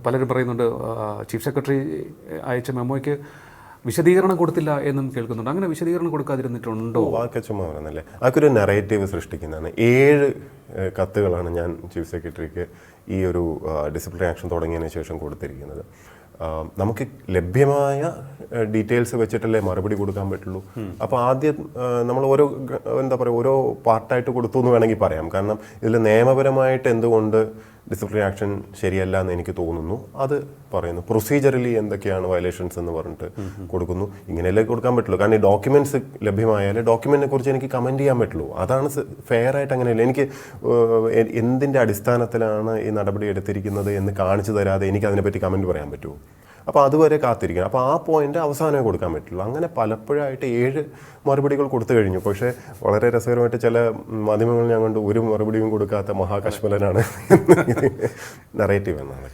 പലരും പറയുന്നുണ്ട് chief secretary അയച്ച മെമ്മോയ്ക്ക് വിശദീകരണം കൊടുത്തില്ല എന്നും കേൾക്കുന്നുണ്ട്. അങ്ങനെ വിശദീകരണം കൊടുക്കാതിരുന്നിട്ടുണ്ടോ? വാക്കെ ചുമ്മാ പറയുന്നല്ലേ. അതൊരു നെറേറ്റീവ് സൃഷ്ടിക്കുന്നതാണ്. 7 കത്തുകളാണ് ഞാൻ ചീഫ് സെക്രട്ടറിക്ക് ഈ ഒരു ഡിസിപ്ലിനറി ആക്ഷൻ തുടങ്ങിയതിന് ശേഷം കൊടുത്തിരിക്കുന്നത്. നമുക്ക് ലഭ്യമായ ഡീറ്റെയിൽസ് വെച്ചിട്ടല്ലേ മറുപടി കൊടുക്കാൻ പറ്റുള്ളൂ. അപ്പോൾ ആദ്യം നമ്മൾ ഓരോ പാർട്ടായിട്ട് കൊടുത്തു എന്ന് വേണമെങ്കിൽ പറയാം. കാരണം ഇതിൽ നിയമപരമായിട്ട് എന്തുകൊണ്ട് ഡിസിപ്ലിനറി ആക്ഷൻ ശരിയല്ല എന്ന് എനിക്ക് തോന്നുന്നു അത് പറയുന്നു. പ്രൊസീജറലി എന്തൊക്കെയാണ് വയലേഷൻസ് എന്ന് പറഞ്ഞിട്ട് കൊടുക്കുന്നു. ഇങ്ങനെയല്ലേ കൊടുക്കാൻ പറ്റുള്ളൂ. കാരണം ഈ ഡോക്യുമെന്റ്സ് ലഭ്യമായാലേ ഡോക്യുമെന്റിനെ കുറിച്ച് എനിക്ക് കമന്റ് ചെയ്യാൻ പറ്റുള്ളൂ. അതാണ് ഫെയർ ആയിട്ട്. അങ്ങനെയല്ല എനിക്ക് എന്തിൻ്റെ അടിസ്ഥാനത്തിലാണ് ഈ നടപടി എടുത്തിരിക്കുന്നത് എന്ന് കാണിച്ചു തരാതെ എനിക്ക് അതിനെപ്പറ്റി കമന്റ് പറയാൻ പറ്റുമോ? അപ്പോൾ അതുവരെ കാത്തിരിക്കണം. അപ്പോൾ ആ പോയിന്റ് അവസാനമേ കൊടുക്കാൻ പറ്റുള്ളൂ. അങ്ങനെ പലപ്പോഴായിട്ട് 7 മറുപടികൾ കൊടുത്തു കഴിഞ്ഞു. പക്ഷേ വളരെ രസകരമായിട്ട് ചില മാധ്യമങ്ങൾ ഞാൻ കണ്ടു ഒരു മറുപടിയും കൊടുക്കാത്ത മഹാകശ്മലനാണ് നറേറ്റീവ് എന്നാണ്.